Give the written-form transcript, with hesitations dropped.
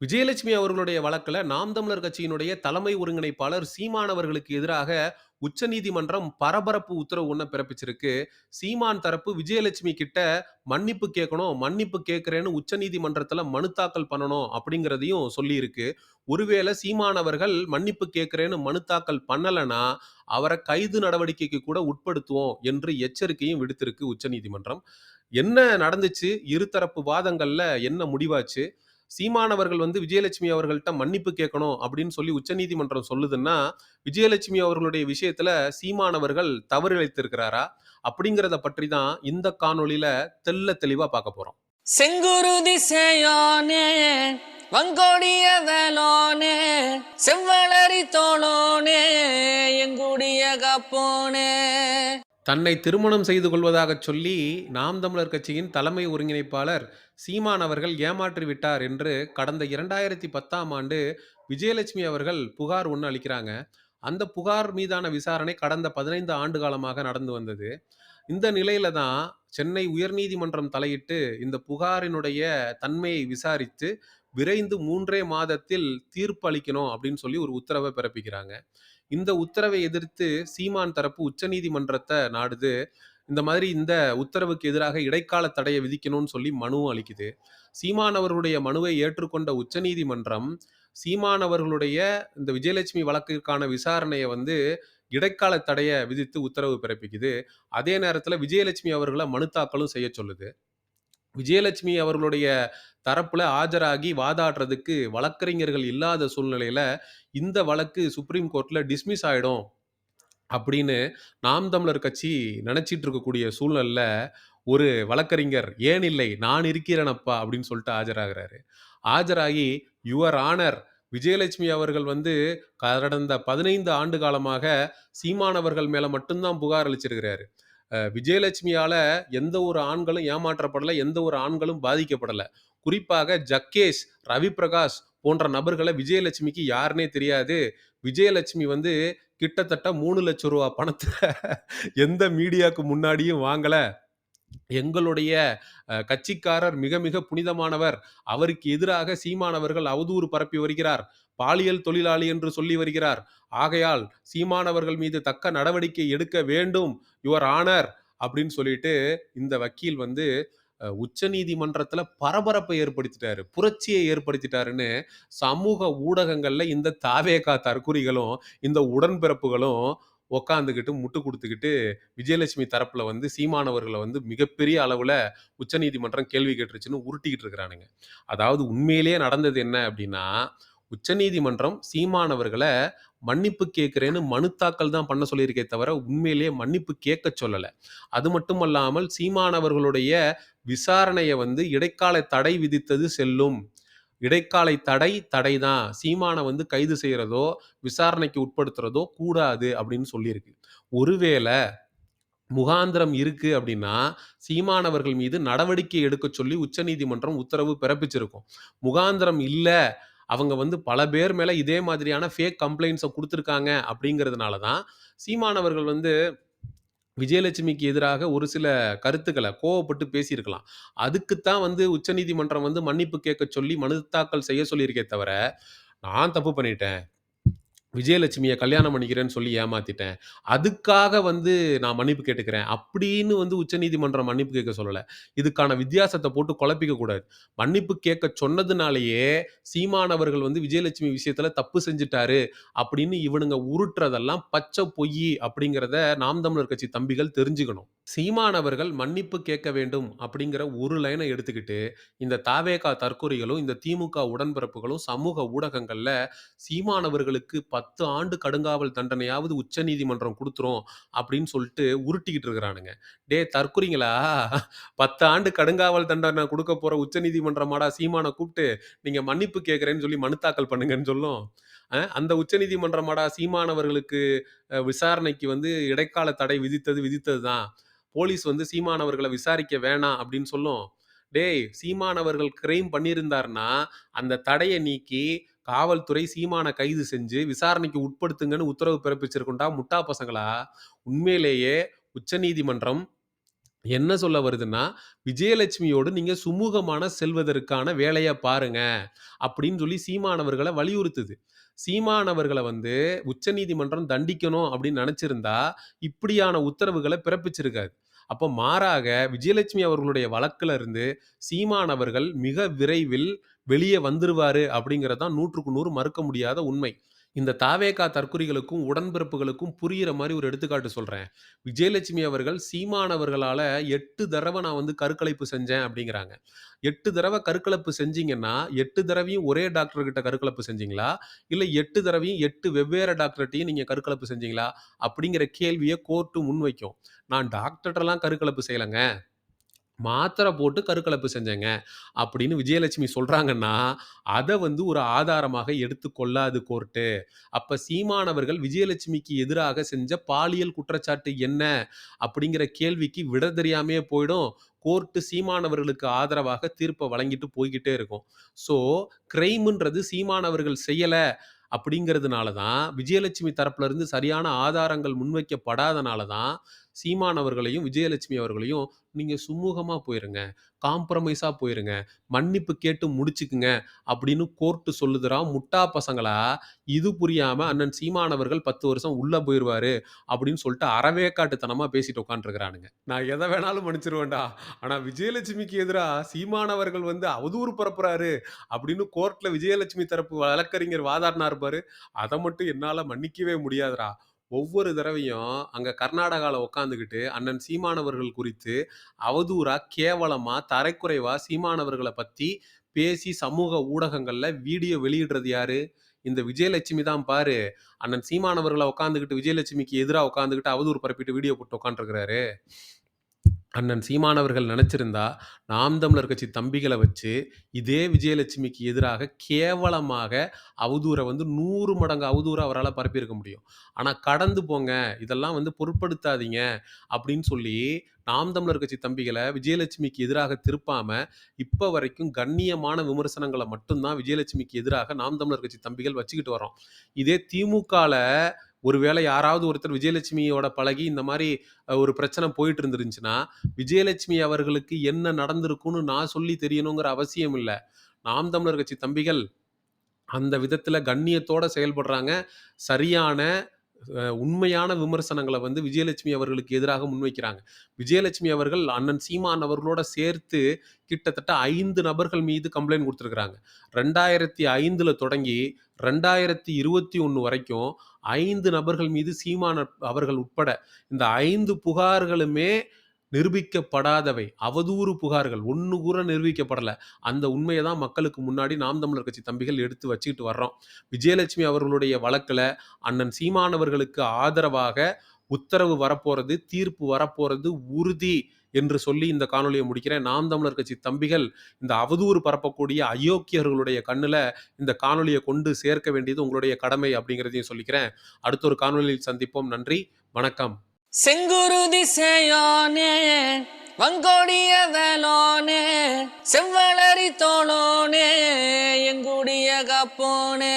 விஜயலட்சுமி அவர்களுடைய வழக்குல நாம் தமிழர் கட்சியினுடைய தலைமை ஒருங்கிணைப்பாளர் சீமான் அவர்களுக்கு எதிராக உச்சநீதிமன்றம் பரபரப்பு உத்தரவு ஒண்ண பிறப்பிச்சிருக்கு. சீமான் தரப்பு விஜயலட்சுமி கிட்ட மன்னிப்பு கேட்கணும், மன்னிப்பு கேட்கிறேன்னு உச்சநீதிமன்றத்துல மனு தாக்கல் பண்ணணும் அப்படிங்கிறதையும் சொல்லியிருக்கு. ஒருவேளை சீமான் அவர்கள் மன்னிப்பு கேட்கிறேன்னு மனு தாக்கல் பண்ணலனா, அவர கைது நடவடிக்கைக்கு கூட உட்படுத்துவோம் என்று எச்சரிக்கையும் விடுத்திருக்கு உச்சநீதிமன்றம். என்ன நடந்துச்சு? இருதரப்பு வாதங்கள்ல என்ன முடிவாச்சு? சீமான் அவர்கள் வந்து விஜயலட்சுமி அவர்கள்ட்ட மன்னிப்பு கேட்கணும் அப்படின்னு சொல்லி உச்சநீதிமன்றம் சொல்லுதுன்னா, விஜயலட்சுமி அவர்களுடைய விஷயத்துல சீமான் அவர்கள் தவறு இழைத்திருக்கிறாரா? அப்படிங்கிறத பற்றி தான் இந்த காணொளியில தெள்ள தெளிவா பார்க்க போறோம். செங்குருதி சேயோனே வங்கோடிய வேலோனே செவ்வளரி தோளோனே எங்குடிய காப்போனே. தன்னை திருமணம் செய்து கொள்வதாகச் சொல்லி நாம் தமிழர் கட்சியின் தலைமை ஒருங்கிணைப்பாளர் சீமான் அவர்கள் ஏமாற்றி விட்டார் என்று கடந்த 2010ஆம் ஆண்டு விஜயலட்சுமி அவர்கள் புகார் ஒண்ணு அளிக்கிறாங்க. அந்த புகார் மீதான விசாரணை கடந்த 15 ஆண்டு காலமாக நடந்து வந்தது. இந்த நிலையில தான் சென்னை உயர்நீதிமன்றம் தலையிட்டு இந்த புகாரினுடைய தன்மையை விசாரித்து விரைந்து 3 மாதத்தில் தீர்ப்பு அளிக்கணும் அப்படின்னு சொல்லி ஒரு உத்தரவை பிறப்பிக்கிறாங்க. இந்த உத்தரவை எதிர்த்து சீமான் தரப்பு உச்சநீதிமன்றத்த நாடுது. இந்த மாதிரி இந்த உத்தரவுக்கு எதிராக இடைக்கால தடையை விதிக்கணும்னு சொல்லி மனுவும் அளிக்குது. சீமான் அவர்களுடைய மனுவை ஏற்றுக்கொண்ட உச்சநீதிமன்றம், சீமான் அவர்களுடைய இந்த விஜயலட்சுமி வழக்கிற்கான விசாரணைய வந்து இடைக்கால தடைய விதித்து உத்தரவு பிறப்பிக்குது. அதே நேரத்தில விஜயலட்சுமி அவர்கள மனு தாக்கலும் செய்ய சொல்லுது. விஜயலட்சுமி அவர்களுடைய தரப்புல ஆஜராகி வாதாடுறதுக்கு வழக்கறிஞர்கள் இல்லாத சூழ்நிலையில, இந்த வழக்கு சுப்ரீம் கோர்ட்ல டிஸ்மிஸ் ஆயிடும் அப்படின்னு நாம் தமிழர் கட்சி நினைச்சிட்டு இருக்கக்கூடிய சூழல்ல, ஒரு வழக்கறிஞர் "ஏன் இல்லை, நான் இருக்கிறேனப்பா" அப்படின்னு சொல்லிட்டு ஆஜராகுறாரு. ஆஜராகி, யுவர் ஆனர் விஜயலட்சுமி அவர்கள் வந்து கடந்த 15 ஆண்டு காலமாக சீமான் அவர்கள் மேல மட்டும் தான் புகார் அளிச்சிருக்கிறாரு. விஜயலட்சுமியால எந்த ஒரு ஆண்களும் ஏமாற்றப்படல, எந்த ஒரு ஆண்களும் பாதிக்கப்படல. குறிப்பாக ஜக்கேஷ், ரவி பிரகாஷ் போன்ற நபர்கள விஜயலட்சுமிக்கு யாருன்னே தெரியாது. விஜயலட்சுமி வந்து கிட்டத்தட்ட ரூ. 3,00,000 பணத்த எந்த மீடியாக்கு முன்னாடியும் வாங்கல. எங்களுடைய கட்சிக்காரர் மிக மிக புனிதமானவர். அவருக்கு எதிராக சீமான் அவர்கள் அவதூறு பரப்பி வருகிறார். பாலியல் தொழிலாளி என்று சொல்லி வருகிறார். ஆகையால் சீமான் அவர்கள் மீது தக்க நடவடிக்கை எடுக்க வேண்டும் யுவர் ஆனர் அப்படின்னு சொல்லிட்டு இந்த வக்கீல் வந்து உச்சநீதிமன்றத்துல பரபரப்பை ஏற்படுத்திட்டாரு. புரட்சியை ஏற்படுத்திட்டாருன்னு சமூக ஊடகங்கள்ல இந்த தாவேகா தற்குறிகளும், இந்த உடன்பிறப்புகளும் உட்காந்துக்கிட்டு முட்டு குடுத்துக்கிட்டு விஜயலட்சுமி தரப்புல வந்து சீமானவர்கள வந்து மிகப்பெரிய அளவுல உச்சநீதிமன்றம் கேள்வி கேட்டுருச்சுன்னு உருட்டிக்கிட்டு இருக்கிறானுங்க. அதாவது உண்மையிலேயே நடந்தது என்ன அப்படின்னா, உச்சநீதிமன்றம் சீமானவர்கள மன்னிப்பு கேட்கிறேன்னு மனு தாக்கல் தான் பண்ண சொல்லியிருக்கே தவிர, உண்மையிலேயே மன்னிப்பு கேட்கச் சொல்லல. அது மட்டுமல்லாமல் சீமானவர்களுடைய விசாரணைய வந்து இடைக்கால தடை விதித்தது செல்லும். இடைக்காலை தடைதான். சீமான வந்து கைது செய்றதோ, விசாரணைக்கு உட்படுத்துறதோ கூடாது அப்படின்னு சொல்லியிருக்கு. ஒருவேள முகாந்திரம் இருக்கு அப்படின்னா, சீமானவர்கள் மீது நடவடிக்கை எடுக்கச் சொல்லி உச்சநீதிமன்றம் உத்தரவு பிறப்பிச்சிருக்கும். முகாந்திரம் இல்ல, அவங்க வந்து பல பேர் மேல இதே மாதிரியான ஃபேக் கம்ப்ளைண்ட்ஸ குடுத்திருக்காங்க அப்படிங்கிறதுனால தான், சீமானவர்கள் வந்து விஜயலட்சுமிக்கு எதிராக ஒரு சில கருத்துக்கள கோவப்பட்டு பேசியிருக்கலாம். அதுக்குத்தான் வந்து உச்சநீதிமன்றம் வந்து மன்னிப்பு கேட்கச் சொல்லி மனு தாக்கல் செய்ய சொல்லியிருக்கே தவிர, நான் தப்பு பண்ணிட்டேன். விஜயலட்சுமிய கல்யாணம் பண்ணிக்கிறேன்னு சொல்லி ஏமாத்திட்டேன். அதுக்காக வந்து நான் மன்னிப்பு கேட்டுக்கிறேன். அப்படின்னு வந்து உச்சநீதிமன்றம் மன்னிப்பு கேட்க சொல்லல. இதுக்கான வித்தியாசத்த போட்டு குழப்பிக்க கூடாது. மன்னிப்பு கேட்க சொன்னதுனாலேயே, சீமான் அவர்கள் வந்து விஜயலட்சுமி விஷயத்துல தப்பு செஞ்சுட்டாரு அப்படின்னு இவனுங்க உருட்டுறதெல்லாம் பச்ச பொய்யி அப்படிங்கிறத நாம் தமிழர் கட்சி தம்பிகள் தெரிஞ்சுக்கணும். சீமான் அவர்கள் மன்னிப்பு கேட்க வேண்டும் அப்படிங்கிற ஒரு லைன எடுத்துக்கிட்டு, இந்த தாவேகா தற்குறிகளும், இந்த திமுக உடன்பிறப்புகளும் சமூக ஊடகங்கள்ல சீமான் அவர்களுக்கு 10 ஆண்டு கடுங்காவல் தண்டனையாவது உச்சநீதிமன்றம் குடுத்துரும் அப்படின்னு சொல்லிட்டு உருட்டிக்கிட்டு இருக்கிறானுங்க. டேய் தற்குறிங்களா! 10 ஆண்டு கடுங்காவல் தண்டனை குடுக்க போற உச்சநீதிமன்றமாடா சீமான கூப்ட்டு, நீங்க மன்னிப்பு கேட்கிறேன்னு சொல்லி மனு தாக்கல் பண்ணுங்கன்னு சொல்லும். அந்த உச்சநீதிமன்றமாடா சீமான் அவர்களுக்கு விசாரணைக்கு வந்து இடைக்கால தடை விதித்தது தான். போலீஸ் வந்து சீமான் அவர்கள விசாரிக்க வேணாம் அப்படின்னு சொல்லும். டேய் சீமான் அவர்கள் கிரைம் பண்ணியிருந்தார்னா, அந்த தடைய நீக்கி காவல்துறை சீமான கைது செஞ்சு விசாரணைக்கு உட்படுத்துங்கன்னு உத்தரவு பிறப்பிச்சிருக்கும்டா முட்டா பசங்களா. உண்மையிலேயே உச்சநீதிமன்றம் என்ன சொல்ல வருதுன்னா, விஜயலட்சுமியோடு நீங்க சுமூகமான செல்வதற்கான வேலைய பாருங்க. அப்படின்னு சொல்லி சீமான் அவர்கள வலியுறுத்துது. சீமான் அவர்கள வந்து உச்சநீதிமன்றம் தண்டிக்கணும் அப்படின்னு நெனச்சிருந்தா, இப்படியான உத்தரவுகள பிறப்பிச்சிருக்காது. அப்போ மாறாக விஜயலட்சுமி அவர்களுடைய வழக்குல இருந்து சீமான் அவர்கள் மிக விரைவில் வெளிய வந்துருவாரு அப்படிங்கிறது தான் 100க்கு 100 மறுக்க முடியாத உண்மை. இந்த தாவேகா தற்குறிகளுக்கும், உடன்பிறப்புகளுக்கும் புரியிற மாரி ஒரு எடுத்துக்காட்டு சொல்றேன். விஜயலட்சுமி அவர்கள் சீமான் அவர்களால 8 தடவ நான் வந்து கருக்கலைப்பு செஞ்சேன் அப்படிங்கிறாங்க. 8 தடவ கருக்கலைப்பு செஞ்சீங்கன்னா, 8 தடவையும் ஒரே டாக்டர் கிட்ட கருக்கலைப்பு செஞ்சீங்களா? இல்ல 8 தடவையும் 8 வெவ்வேறு டாக்டர்ட்டயும் நீங்க கருக்கலைப்பு செஞ்சீங்களா? அப்படிங்கிற கேள்விய கோர்ட் முன்வைக்கும். நான் டாக்டர்ட்டலாம் கருக்கலைப்பு செய்யலங்க. மாத்திரை போட்டு கருக்கலைப்பு செஞ்சேங்க. அப்படின்னு விஜயலட்சுமி சொல்றாங்கன்னா, அத வந்து ஒரு ஆதாரமாக எடுத்துக் கொள்ளாது கோர்ட்டு. அப்ப சீமான் அவர்கள் விஜயலட்சுமிக்கு எதிராக செஞ்ச பாலியல் குற்றச்சாட்டு என்ன? அப்படிங்கிற கேள்விக்கு விடை தெரியாமயே போயிடும். கோர்ட் சீமான் அவர்களுக்கு ஆதரவாக தீர்ப்ப வழங்கிட்டு போய்க்கிட்டே இருக்கும். ஸோ, கிரைம்ன்றது சீமான் அவர்கள் செய்யல அப்படிங்கிறதுனால தான், விஜயலட்சுமி தரப்புல இருந்து சரியான ஆதாரங்கள் முன்வைக்கப்படாதனால தான், சீமான் அவர்களையும், விஜயலட்சுமி அவர்களையும் நீங்க சுமூகமா போயிருங்க. காம்ப்ரமைஸா போயிருங்க. மன்னிப்பு கேட்டு முடிச்சுக்குங்க அப்படின்னு கோர்ட் சொல்லுதுடா முட்டா பசங்களா. இது புரியாம அண்ணன் சீமான் அவர்கள் 10 வருஷம் உள்ள போயிருவாரு அப்படின்னு சொல்லிட்டு அறவேக்காட்டுத்தனமா பேசிட்டு உட்கார்ந்துருக்கிறானுங்க. நான் எத வேணாலும் மன்னிச்சிருவேன்டா. ஆனா விஜயலட்சுமிக்கு எதிரா சீமான் அவர்கள் வந்து அவதூறு பரப்புறாரு அப்படின்னு கோர்ட்ல விஜயலட்சுமி தரப்பு வழக்கறிஞர் வாதாடினாரு பாரு. அத மட்டும் என்னால மன்னிக்கவே முடியாதுடா. ஒவ்வொரு தடவையும் அங்க கர்நாடகால உட்கார்ந்துகிட்டு அண்ணன் சீமான் அவர்கள் குறித்து அவதூறா, கேவலமா, தரைக்குறைவா சீமான் அவர்கள பத்தி பேசி சமூக ஊடகங்கள்ல வீடியோ வெளியிடுறது யாரு? இந்த விஜயலட்சுமி தான் பாரு. அண்ணன் சீமான் அவர்கள உட்கார்ந்துகிட்டு விஜயலட்சுமிக்கு எதிரா உட்கார்ந்துகிட்டு அவதூறு பரப்பிட்டு வீடியோ போட்டு உட்கார்ந்துருக்கிறாரு. அண்ணன் சீமான் அவர்கள் நினைச்சிருந்தா, நாம் தமிழர் கட்சி தம்பிகள வச்சு, இதே விஜயலட்சுமிக்கு எதிராக கேவலமாக அவதூற வந்து 100 மடங்கு அவதூற அவரால பரப்பியிருக்க முடியும். ஆனா கடந்து போங்க, இதெல்லாம் வந்து பொருட்படுத்தாதீங்க அப்படின்னு சொல்லி, நாம் தமிழர் கட்சி தம்பிகள விஜயலட்சுமிக்கு எதிராக திருப்பாம, இப்ப வரைக்கும் கண்ணியமான விமர்சனங்கள மட்டும் தான் விஜயலட்சுமிக்கு எதிராக நாம் தமிழர் கட்சி தம்பிகள் வச்சுக்கிட்டு வர்றோம். இதே திமுகல ஒருவேளை யாராவது ஒருத்தர் விஜயலட்சுமியோட பழகி இந்த மாரி ஒரு பிரச்சனை போயிட்டு இருந்துருந்துச்சுன்னா, விஜயலட்சுமி அவர்களுக்கு என்ன நடந்திருக்கும்னு நான் சொல்லி தெரியணுங்கிற அவசியம் இல்ல. நாம் தமிழர் கட்சி தம்பிகள் அந்த விதத்தில கண்ணியத்தோட செயல்படுறாங்க. சரியான உண்மையான விமர்சனங்கள வந்து விஜயலட்சுமி அவர்களுக்கு எதிராக முன்வைக்கிறாங்க. விஜயலட்சுமி அவர்கள் அண்ணன் சீமான் அவர்களோட சேர்த்து கிட்டத்தட்ட 5 நபர்கள் மீது கம்ப்ளைண்ட் குடுத்திருக்கிறாங்க. 2005ல தொடங்கி 2021 வரைக்கும் 5 நபர்கள் மீது சீமான் அவர்கள் உட்பட இந்த 5 புகார்களுமே நிரூபிக்கப்படாதவை. அவதூறு புகார்கள். ஒண்ணு கூட நிரூபிக்கப்படல. அந்த உண்மைய தான் மக்களுக்கு முன்னாடி நாம் தமிழர் கட்சி தம்பிகள் எடுத்து வச்சுக்கிட்டு வர்றோம். விஜயலட்சுமி அவர்களுடைய வழக்குல அண்ணன் சீமான் அவர்களுக்கு ஆதரவாக உத்தரவு வரப்போறது, தீர்ப்பு வரப்போறது உறுதி என்று சொல்லி இந்த காணொளிய முடிக்கிறேன். நாம் தமிழர் கட்சி தம்பிகள் இந்த அவதூறு பரப்பக்கூடிய அயோக்கியர்களுடைய கண்ணுல இந்த காணொளிய கொண்டு சேர்க்க வேண்டியது உங்களுடைய கடமை அப்படிங்கிறதையும் சொல்லிக்கிறேன். அடுத்த ஒரு காணொளியில் சந்திப்போம். நன்றி. வணக்கம். செங்குருதி சேயோனே வங்கோடிய வேலோனே செவ்வளரி தோளோனே எங்குடிய காப்போனே